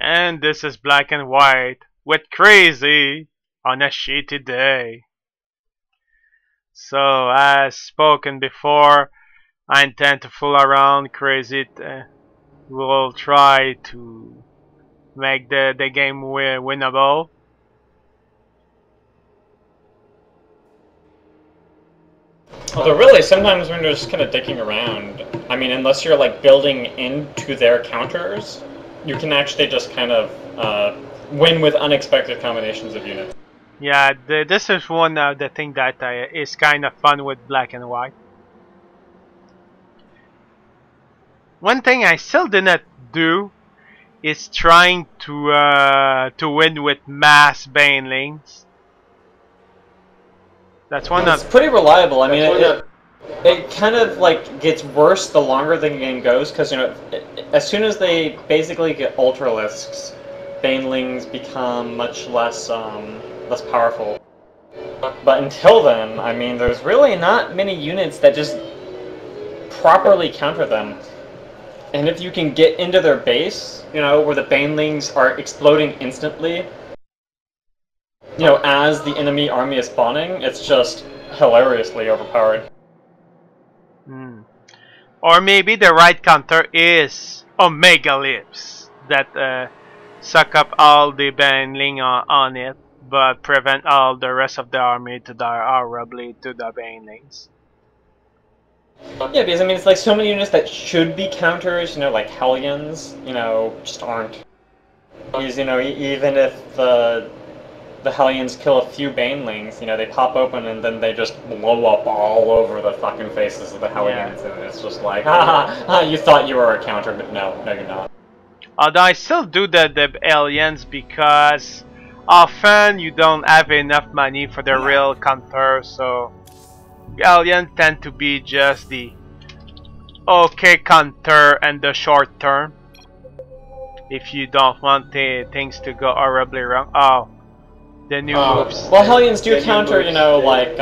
And this is Black and White with Crazy on a shitty day. So, as spoken before, I intend to fool around Crazy. We'll try to make the game winnable. Although really, sometimes when you're just kind of dicking around, I mean, unless you're like building into their counters, you can actually just kind of win with unexpected combinations of units. Yeah, this is one of the things that is kind of fun with Black and White. One thing I still did not do is trying to win with mass banelings. That's one It's pretty reliable. I mean, it kind of like gets worse the longer the game goes, because you know, as soon as they basically get ultralisks, banelings become much less less powerful. But until then, I mean, there's really not many units that just properly counter them. And if you can get into their base, you know, where the banelings are exploding instantly, you know, as the enemy army is spawning, it's just hilariously overpowered. Or maybe the right counter is Omega Lips that suck up all the banling on it, but prevent all the rest of the army to die horribly to the banelings. Yeah, because I mean, it's like so many units that should be counters, you know, like Hellions, you know, just aren't. Because, you know, even if the Hellions kill a few banelings, you know, they pop open and then they just blow up all over the fucking faces of the Hellions, and it's just like, you thought you were a counter, but no, you're not. Although I still do the aliens because often you don't have enough money for the real counter, so aliens tend to be just the okay counter in the short term. If you don't want things to go horribly wrong. Oh, the new moves. Well, Hellions do counter, you know, like,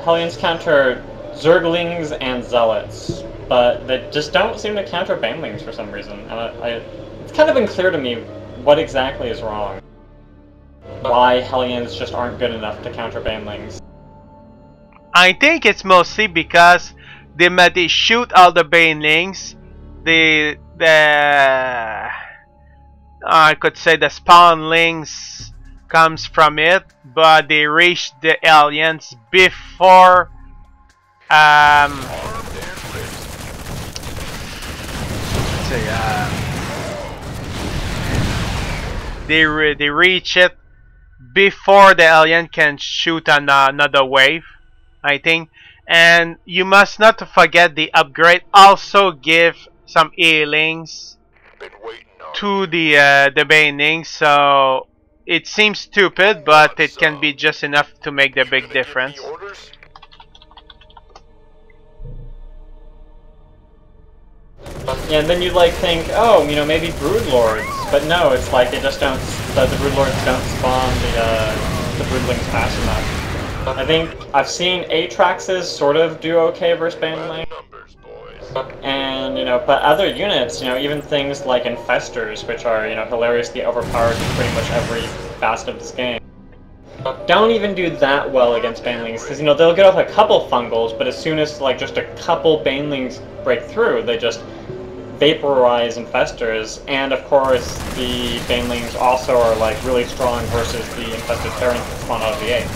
Hellions counter Zerglings and Zealots, but they just don't seem to counter banelings for some reason. And it's kind of unclear to me what exactly is wrong. Why Hellions just aren't good enough to counter banelings. I think it's mostly because they shoot all the banelings. I could say the spawnlings comes from it, but they reach the aliens before they reach it before the alien can shoot another wave, I think. And you must not forget the upgrade also give some healings to the banelings, so it seems stupid, but it can be just enough to make the big difference. Yeah, and then you like think, oh, you know, maybe Broodlords, but no, it's like they just don't. The Broodlords don't spawn the Broodlings fast enough. I think I've seen Atraxes sort of do okay versus baneling. And, you know, but other units, you know, even things like Infestors, which are, you know, hilariously overpowered in pretty much every facet of this game, don't even do that well against banelings, because, you know, they'll get off a couple fungals, but as soon as, like, just a couple banelings break through, they just vaporize Infestors, and, of course, the banelings also are, like, really strong versus the infested Terrans that spawn out of the A.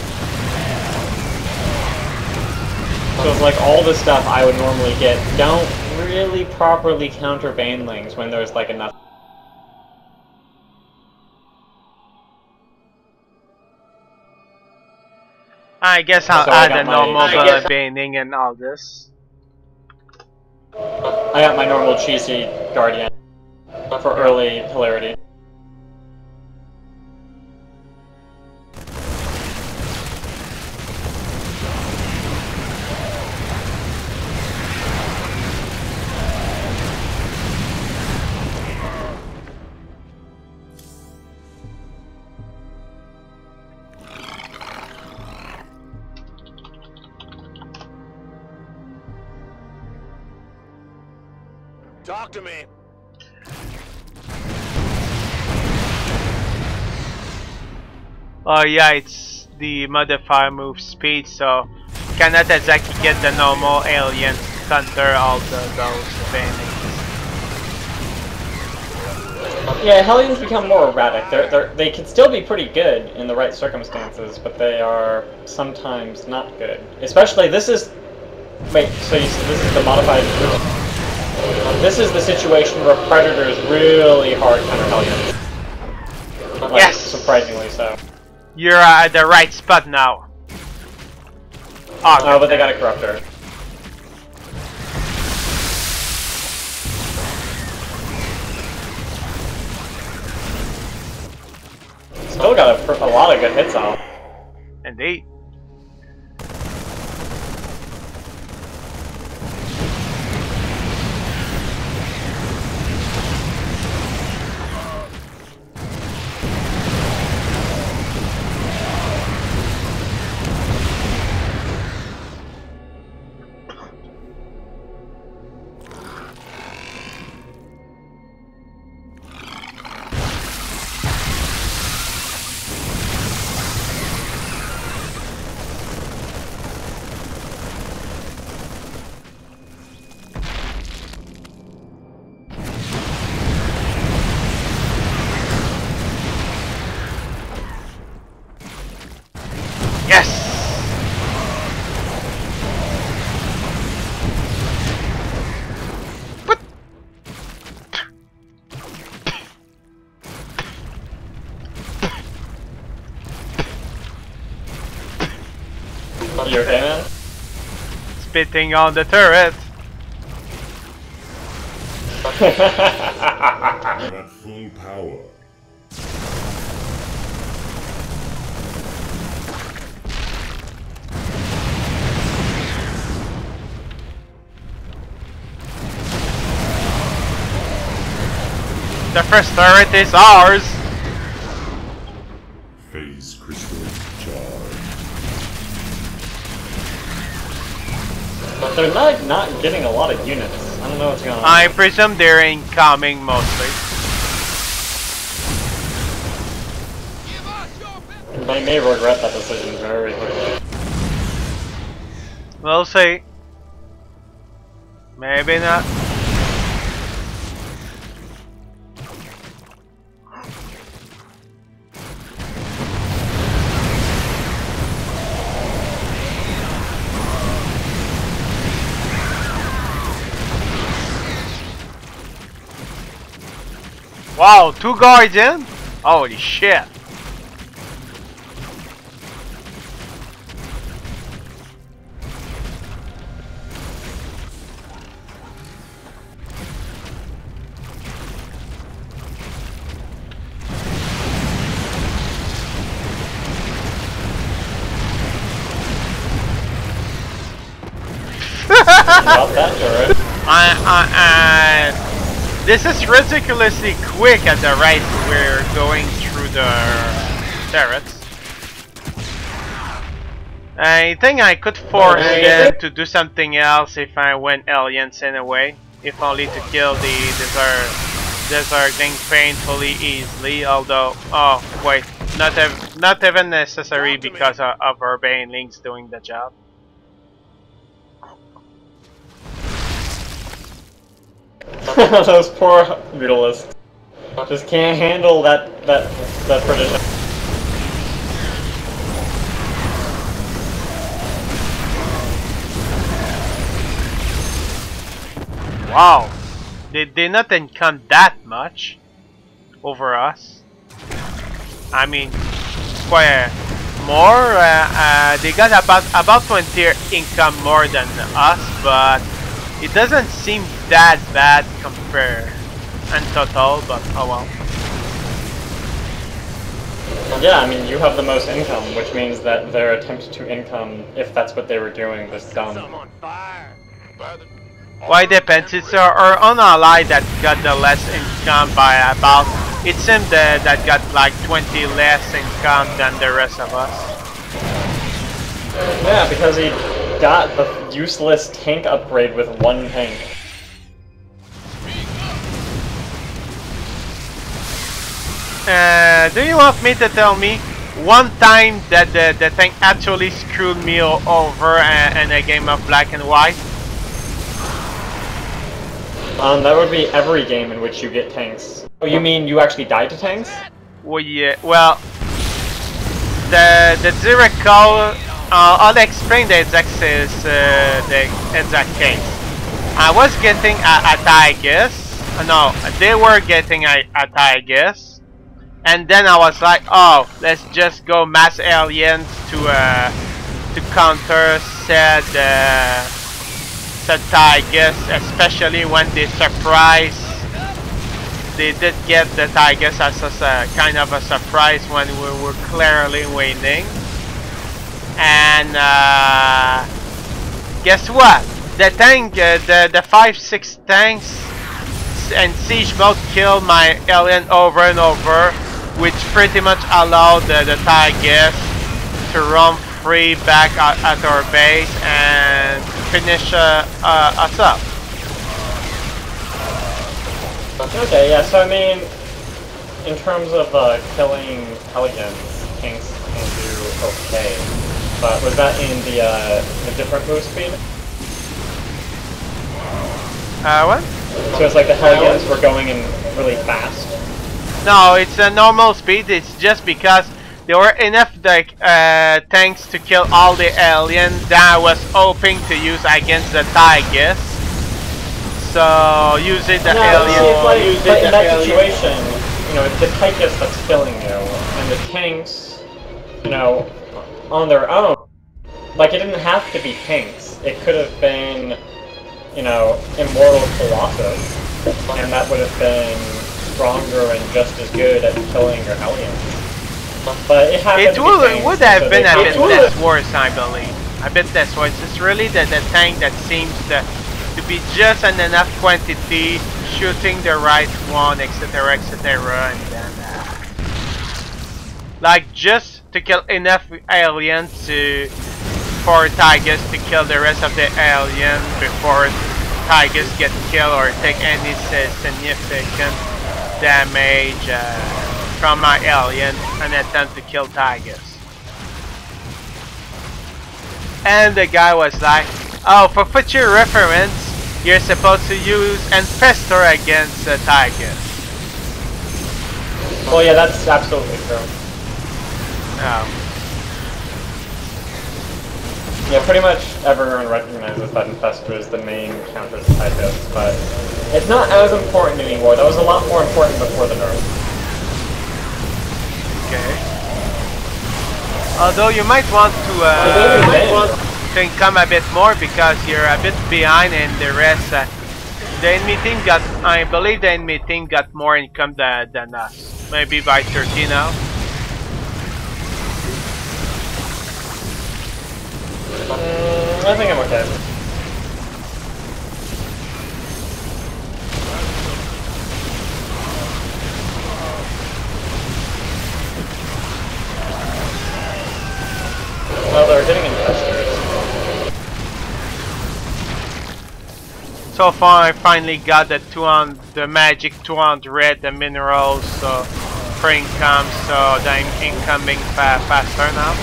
So it's like all the stuff I would normally get don't really properly counter banelings when there's like enough. I guess I'll add a normal baning and all this. I got my normal cheesy Guardian for early hilarity. Talk to me. Oh yeah, it's the modifier move speed, so cannot exactly get the normal alien counter all those things. Yeah, Hellions become more erratic. They can still be pretty good in the right circumstances, but they are sometimes not good. Especially, this is... Wait, so you said this is the modified... This is the situation where Predator's really hard counter Hellions. Like, yes! Surprisingly so. You're at the right spot now. Oh, but they got a Corruptor. Still got a lot of good hits off. Indeed. Yes! What? You okay, man? Spitting on the turret. At full power. The first turret is ours. Phase crystal charge. But they're not getting a lot of units. I don't know what's going on. I presume they're incoming mostly. They may regret that decision very quickly. We'll see. Maybe not. Wow, 2 guards in? Holy shit. About that turret. This is ridiculously quick at the rate we're going through the turrets. I think I could force them to do something else if I went aliens in a way, if only to kill the deserting painfully easily. Although, oh wait, not even necessary because of our banelings doing the job. Those poor mutalists just can't handle that precision. Wow, they did not encumber that much over us. I mean, quite more. They got about 20 income more than us, but it doesn't seem that bad compared in total. But oh well. Yeah, I mean, you have the most income, which means that their attempt to income, if that's what they were doing, was dumb. Why depends? It's our own ally that got the less income by about. It seemed that got like 20 less income than the rest of us. Yeah, because he got the useless tank upgrade with 1 tank. Do you want me to tell me one time that the tank actually screwed me over in a game of Black and White. That would be every game in which you get tanks. Oh, you mean you actually died to tanks? Well, yeah. Well, the direct call. I'll explain the exact case. I was getting a Tigers. No, they were getting a Tigers, and then I was like, oh, let's just go mass aliens to counter said Tigers, especially when they surprise. They did get the Tigers as a kind of a surprise when we were clearly winning. And guess what? The tank, the 5-6 tanks and siege mode killed my alien over and over, which pretty much allowed the Tigers to roam free back at our base and finish us up. Okay, yeah, so I mean, in terms of killing aliens, tanks can do okay. But was that in the different move speed? What? So it's like the Hellions were going in really fast? No, it's a normal speed. It's just because there were enough like tanks to kill all the aliens that I was hoping to use against the Tigers. So using the aliens. But in that situation, you know, it's the Tigers that's killing you, and the tanks, you know, on their own. Like, it didn't have to be tanks. It could have been, you know, Immortal Colossus, and that would have been stronger and just as good at killing your aliens. But it happened to be tanks, would have so been a they bit less worse, I believe. A bit less worse. It's really the tank that seems to be just in enough quantity, shooting the right one, etc., etc., and then like just to kill enough aliens for Tigers to kill the rest of the aliens before Tigers get killed or take any significant damage from my alien and attempt to kill Tigers. And the guy was like, oh, for future reference, you're supposed to use Infestor against Tigers. Well, yeah, that's absolutely true. Oh. Yeah, pretty much everyone recognizes that Infestor is the main counter to Tigers, but it's not as important anymore. That was a lot more important before the nerf. Okay. Although you might want to income a bit more because you're a bit behind and the rest. The enemy team got, I believe the enemy team got more income than us. Maybe by 30 now. I think I'm okay. Well, they're getting infestors. So far, I finally got the magic 200, the minerals, so for income, so the incoming faster now.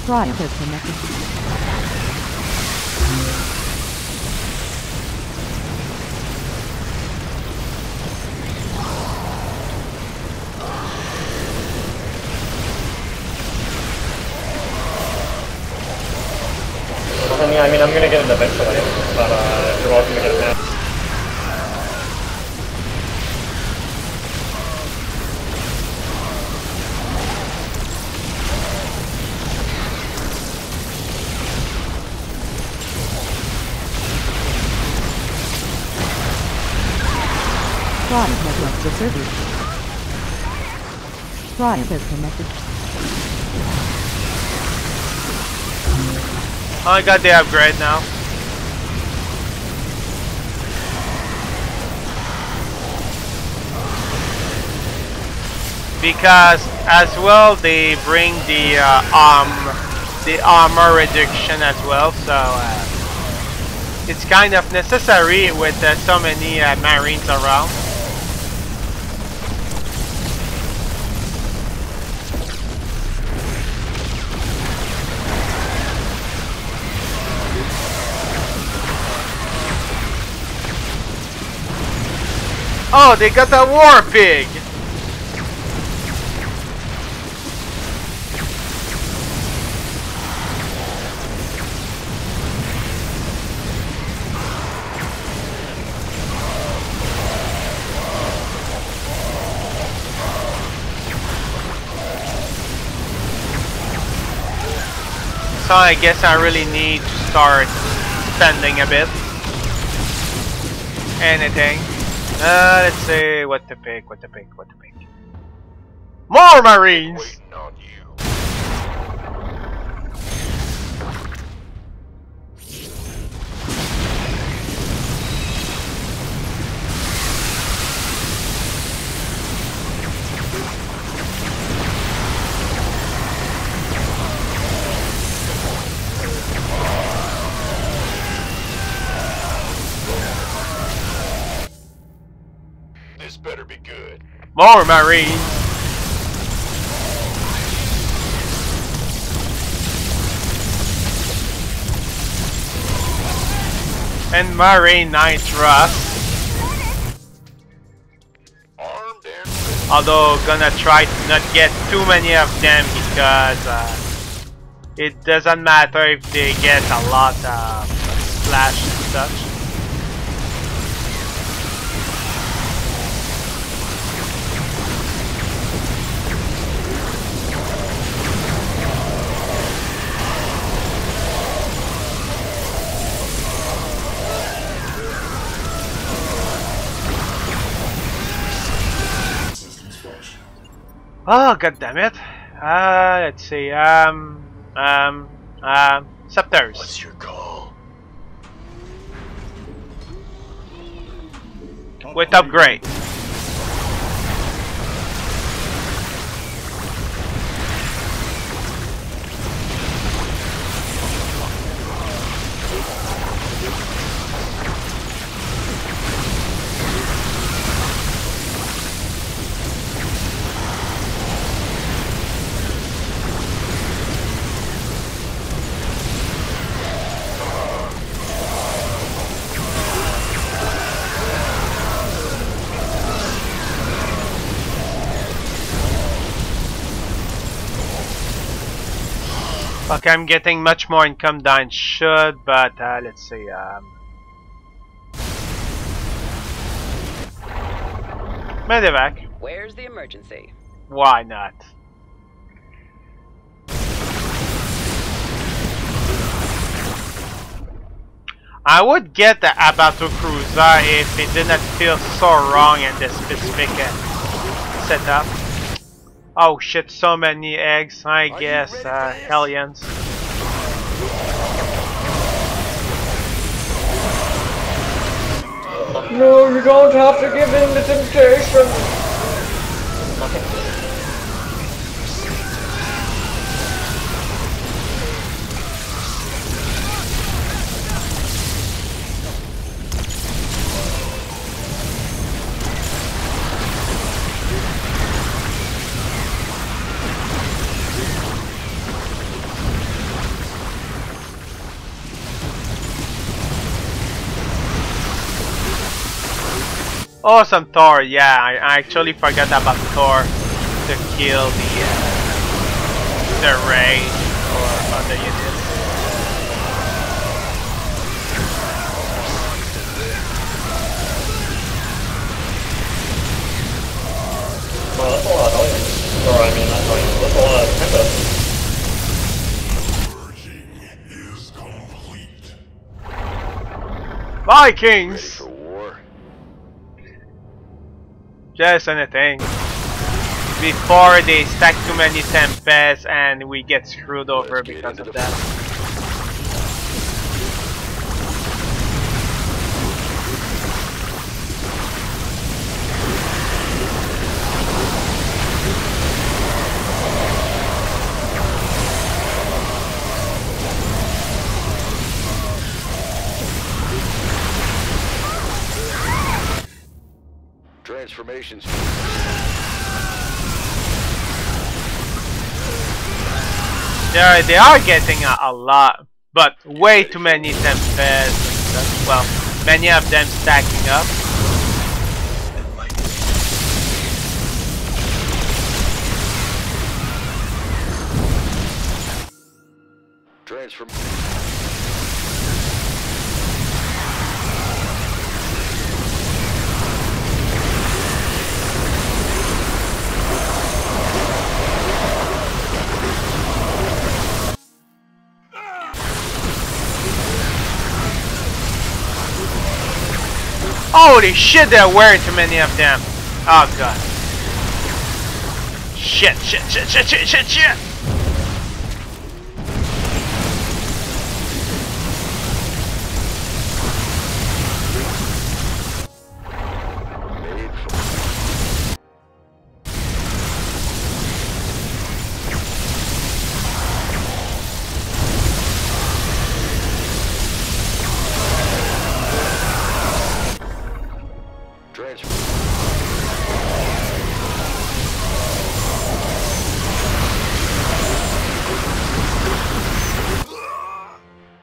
Right, that's connected. Yeah, I mean, I'm gonna get it eventually, but you're welcome to get it now. Product has left the server. Product is connected. I got the upgrade now. Because as well they bring the armor reduction as well, so it's kind of necessary with so many Marines around. Oh, they got a war pig! So I guess I really need to start spending a bit. Anything. Let's see what to pick, what to pick, what to pick. More Marines! Waiting on you. This better be good. More Marines! And Marine Nitrous. Armed and ready. Although gonna try to not get too many of them because it doesn't matter if they get a lot of splash and such. Oh, god damn it. Let's see. Scepters. What's your call? With upgrade. Okay, I'm getting much more income than I should, but let's see. Medevac. Where's the emergency? Why not? I would get the Abato Cruiser if it did not feel so wrong in this specific setup. Oh shit, so many eggs, I guess, Hellions. No, you don't have to give in to temptation. Awesome Thor, yeah, I actually forgot about Thor to kill the raid or other units. Well, that's a lot of Hellions. Or, I mean, not Hellions, that's a lot of Tempest. Purging is complete. Vikings! Ready for war? Just anything. Before they stack too many Tempests and we get screwed over Let's get because into of the that. information. They are getting a lot, but way too many Tempests. Well, many of them stacking up. Transform. Holy shit, there were too many of them. Oh god. Shit.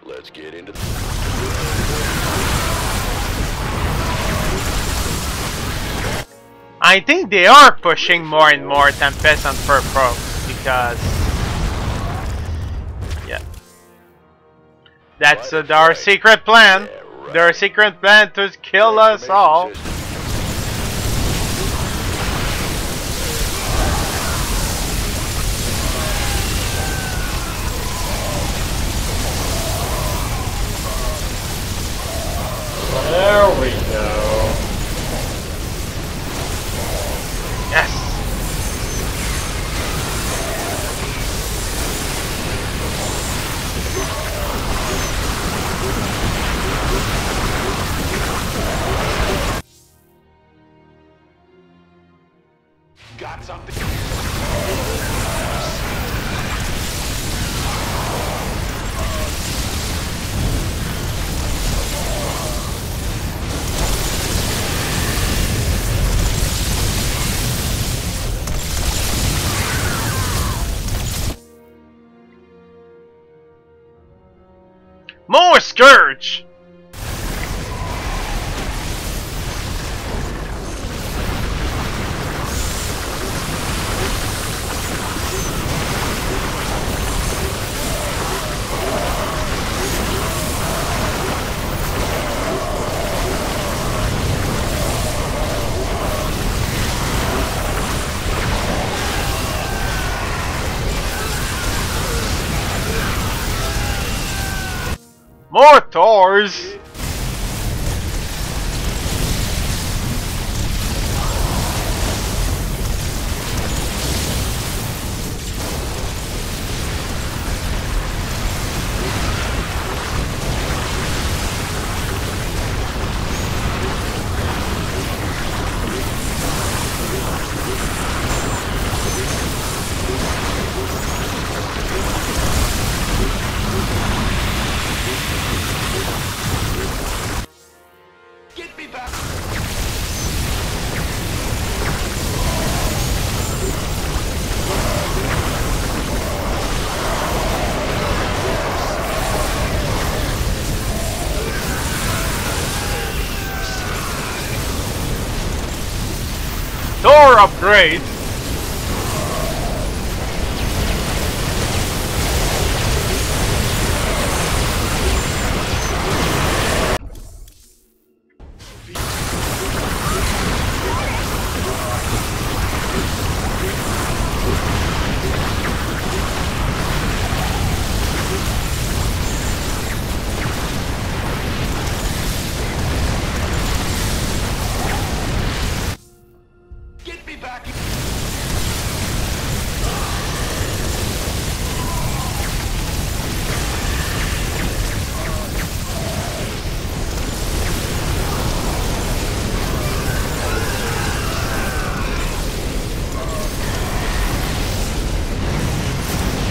Let's get into I think they are pushing more and more Tempest on Pro because yeah, that's our secret plan. Their secret plan to kill us all. There we go. Yes. got something. More Scourge! More Thors! Get me back. Thor upgrade! Get me back.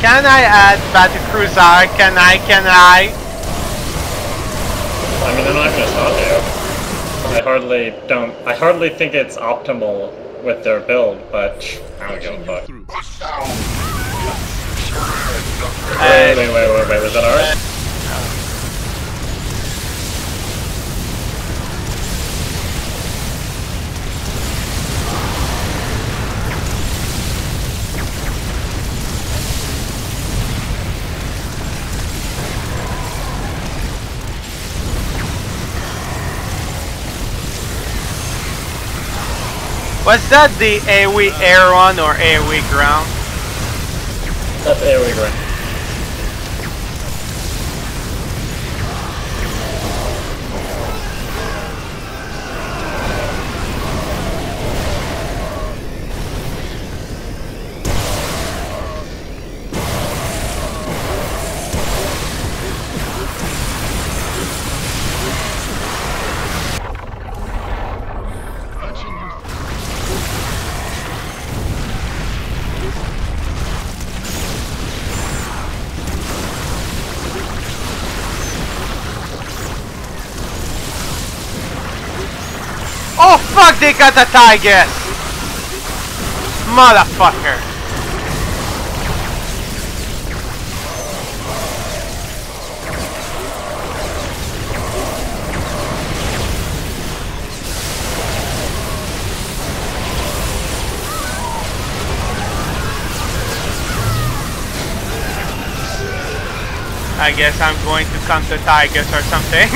Can I add Battlecruiser? Can I? I mean, they're not gonna stop you. I hardly think it's optimal with their build, but I don't give a fuck. Wait, was that ours? Was that the AoE air one or AoE ground? That's AoE ground. Oh fuck, they got the tiger! Motherfucker! I guess I'm going to come to tigers or something.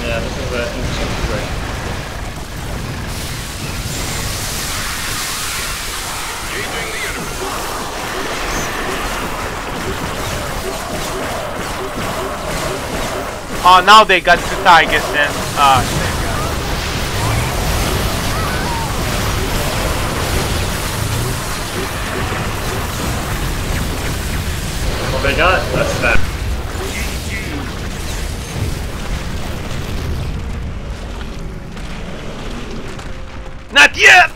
Yeah, this is an interesting situation. Engaging the enemy. Oh, now they got two tigers then. Oh, What they got? That's that. not yet!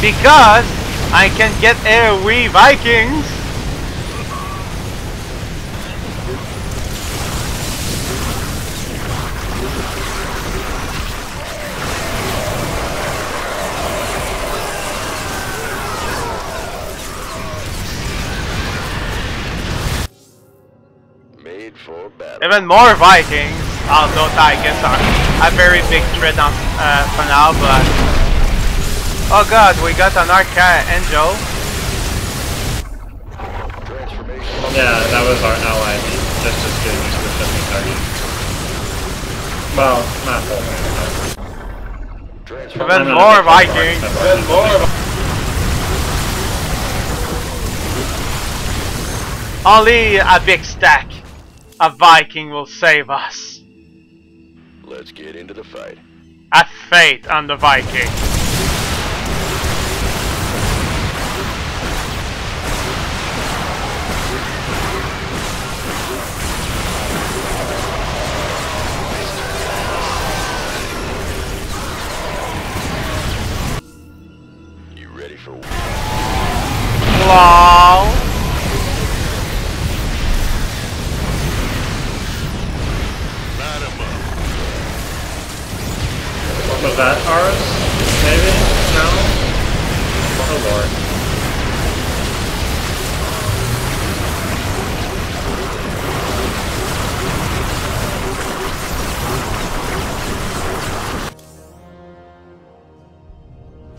Because I can get AoE Vikings. Made for battle. Even more Vikings, although tigers are a very big threat on, for now, but... Oh god, we got an Arca Angel. Transformation. Yeah, that was our ally. Just getting used to shifting target. Well, not full. Even more Vikings. Even more. Only a big stack of Viking will save us. Let's get into the fight. A fate on the Viking. You ready for war? Lol. Was that ours? Maybe? No? Oh lord.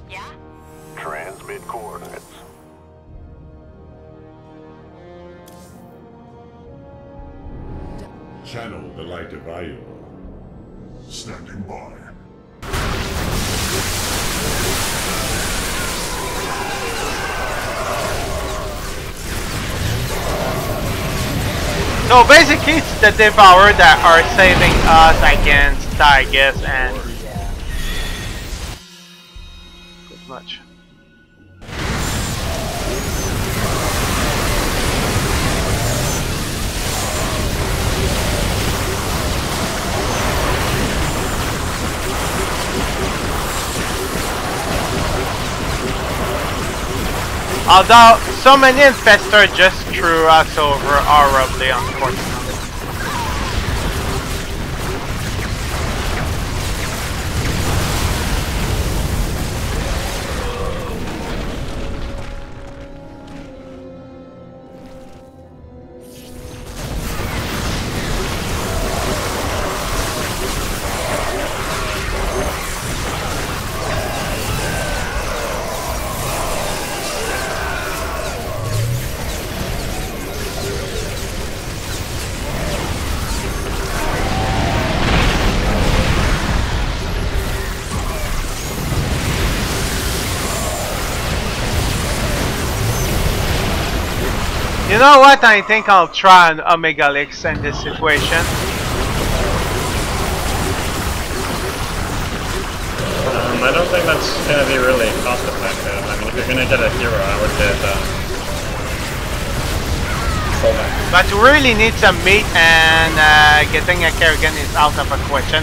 Yeah? Transmit coordinates. Channel the light of Io. Standing by. So basically it's the Devourer that are saving us against tigers and... Pretty much. Although so many infestor just threw us over horribly, unfortunately. You know what? I think I'll try an Omega Leaks in this situation. I don't think that's going to be really cost effective. I mean, if you're going to get a hero, I would get Solman. But we really need some meat, and getting a Kerrigan is out of a question.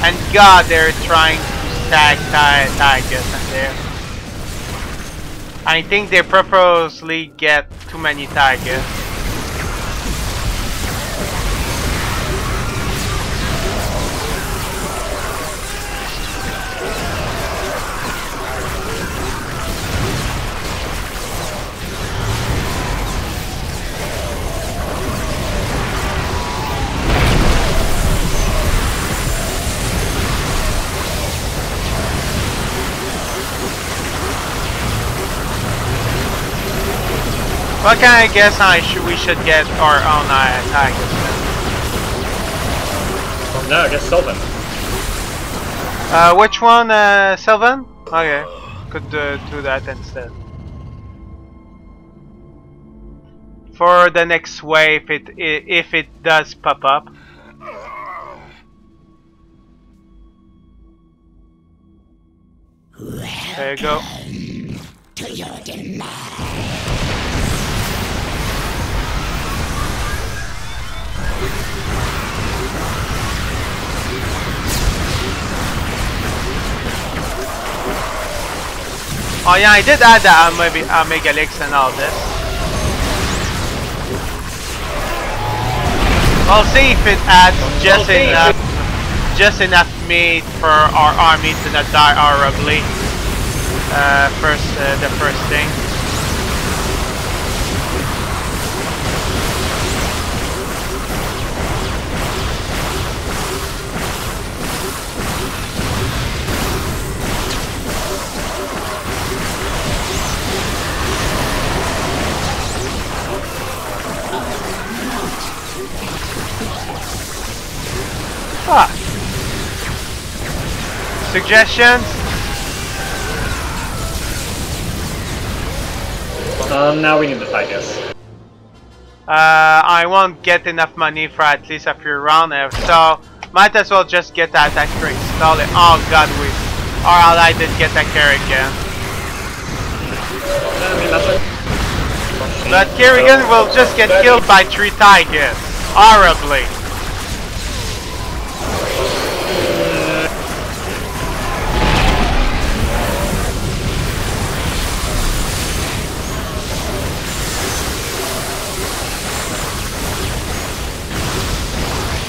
And God, they're trying to stack tigers in there. I think they purposely get too many tigers. What can I guess we should get our own tigers then? No, I guess Sylvan. Which one, Sylvan? Okay, could do that instead. For the next wave, if it does pop up. There you go. To your demise. Oh yeah, I did add the Omega Leaks and all this. We'll see if it adds just enough meat for our army to not die horribly. The first thing. Suggestions? Now we need the tigers. I won't get enough money for at least a few rounds, so might as well just get that attack to install it. Oh god, our ally did get a Kerrigan. But Kerrigan will just get killed by 3 tigers. Horribly.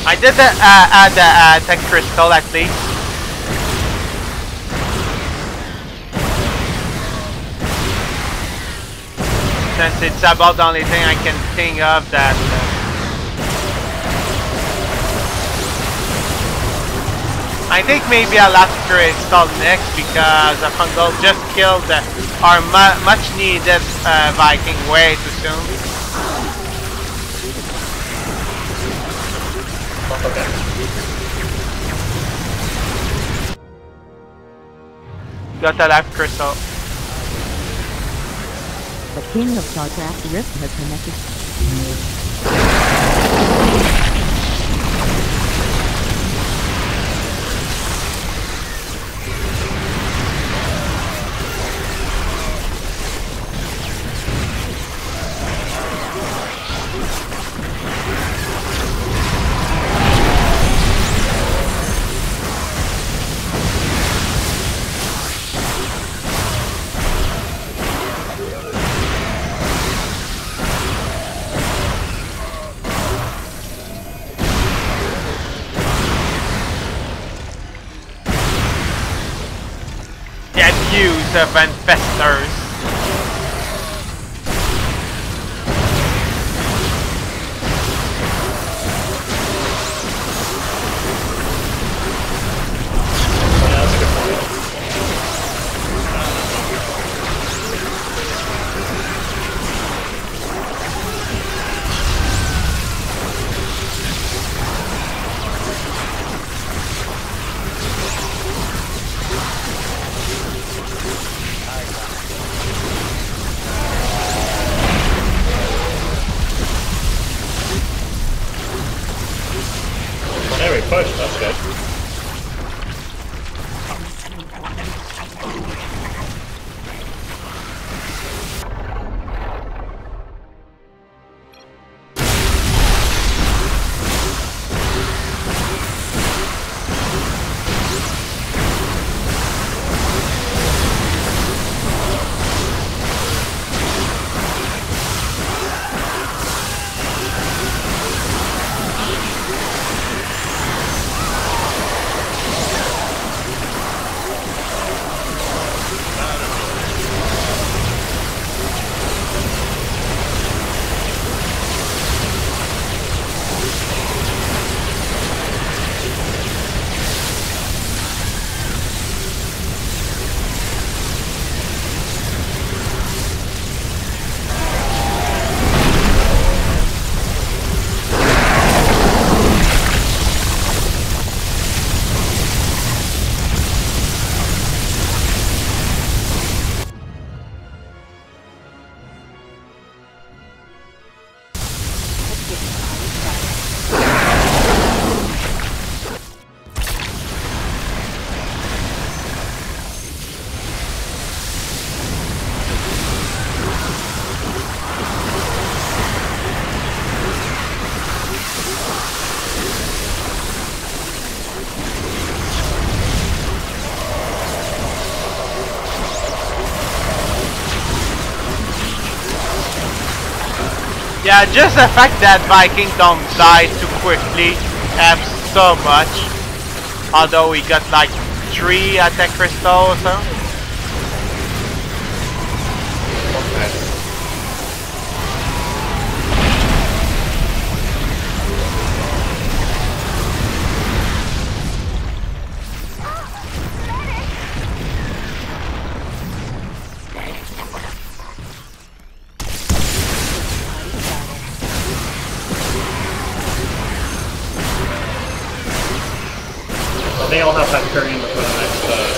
I did add the tech crystal at least. Since it's about the only thing I can think of that. I think maybe I'll have to crystal next because a fungal just killed our much needed Viking way too soon. Okay. Got a life crystal. The King of Starcraft Rift has connected. event festers. There we push, that's good. Yeah, just the fact that Viking don't die too quickly helps so much. Although we got like 3 attack crystal or so. They all have Hyperion before the next spawn.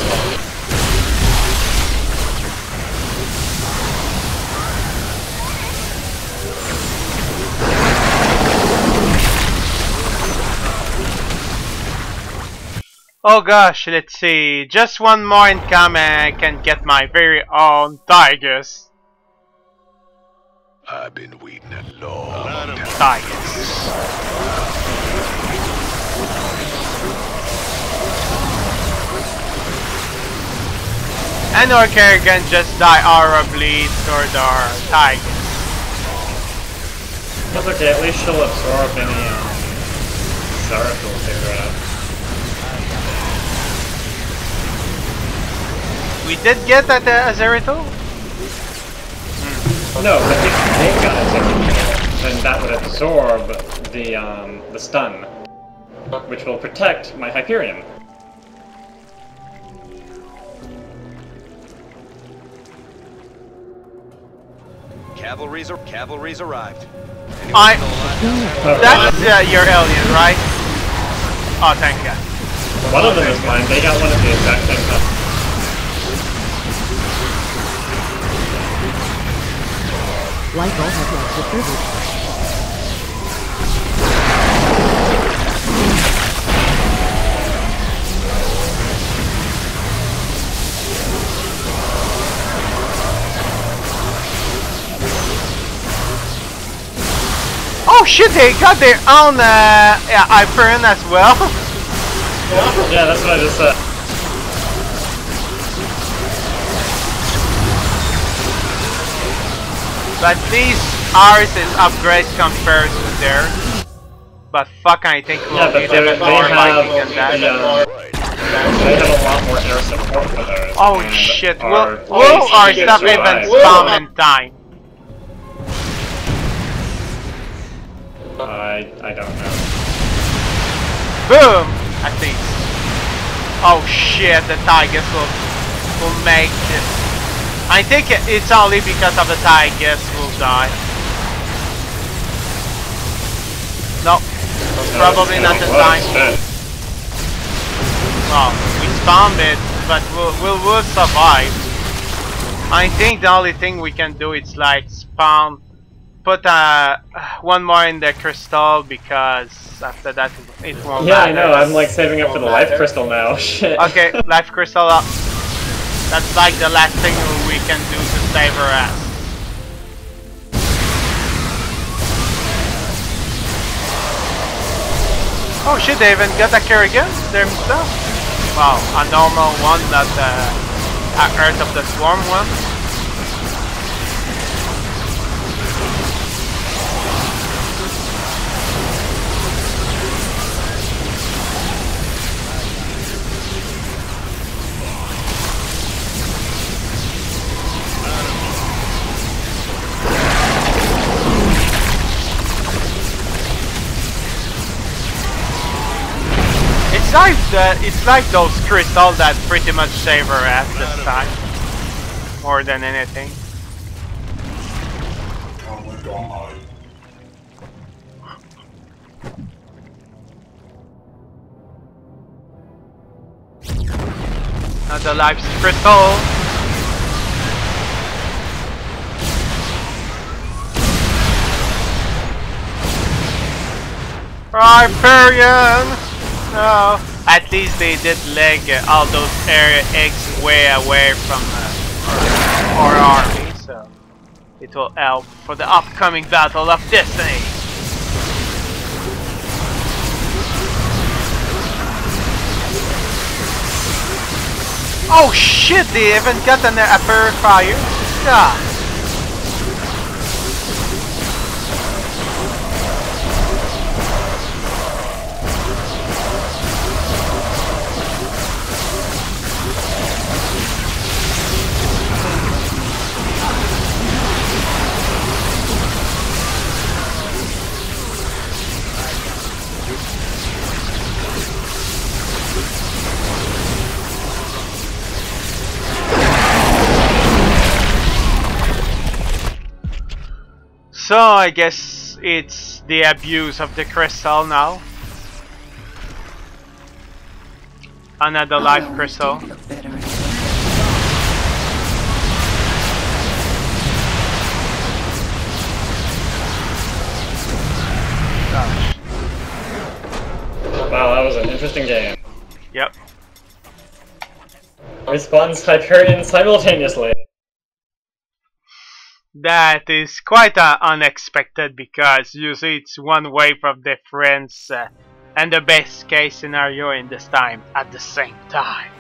Oh gosh, let's see. Just one more income and I can get my very own Tigers. I've been waiting a long time. Tigers. And our character can just die horribly toward our Tigers. That's okay, at least she'll absorb any Zeratul they grab. We did get that Zeratul? No, I think they got it, then that would absorb the stun, which will protect my Hyperion. Cavalry's arrived. That's your alien, right? Oh, thank God. One of them is mine. They got one at the exact same time. Lytle has lost the privilege. Oh shit, they got their own Hyperion as well. Yeah, that's what I just said. But at least ours is upgrade compared to theirs. But fuck, I think we'll need even more Viking than that. They have a lot more air support for those. Oh and shit, are will our easy to stuff even survive. spawn in time? I don't know. Boom! At least. Oh shit, the Tigers will make it. I think it's only because of the Tigers will die. No, probably not in time. Well, we spawned it, but we'll survive. I think the only thing we can do is like spawn, put one more in the crystal, because after that it won't Yeah, matter. I know. I'm like saving up for the life crystal now. Shit. Okay, life crystal up. That's like the last thing we can do to save her ass. Oh shit, they even got a Kerrigan themselves. Wow, a normal one, not a Earth of the Swarm one. It's like those crystals that pretty much save her ass this time, more than anything. Another life crystal. Hyperion! No. At least they did leg all those area eggs way away from our army, so it will help for the upcoming Battle of Destiny. Oh shit, they haven't got a purifier? Yeah. So I guess it's the abuse of the crystal now. Another life crystal. Gosh. Wow, that was an interesting game. Yep. Respawns Hyperion simultaneously. That is quite unexpected, because usually it's one wave of difference and the best case scenario in this time at the same time.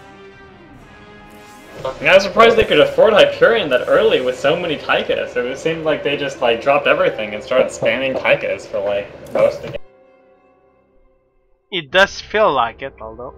Yeah, I was surprised they could afford Hyperion that early with so many Taikas. It seemed like they just like dropped everything and started spamming Taikas for like most of the game. It does feel like it, although.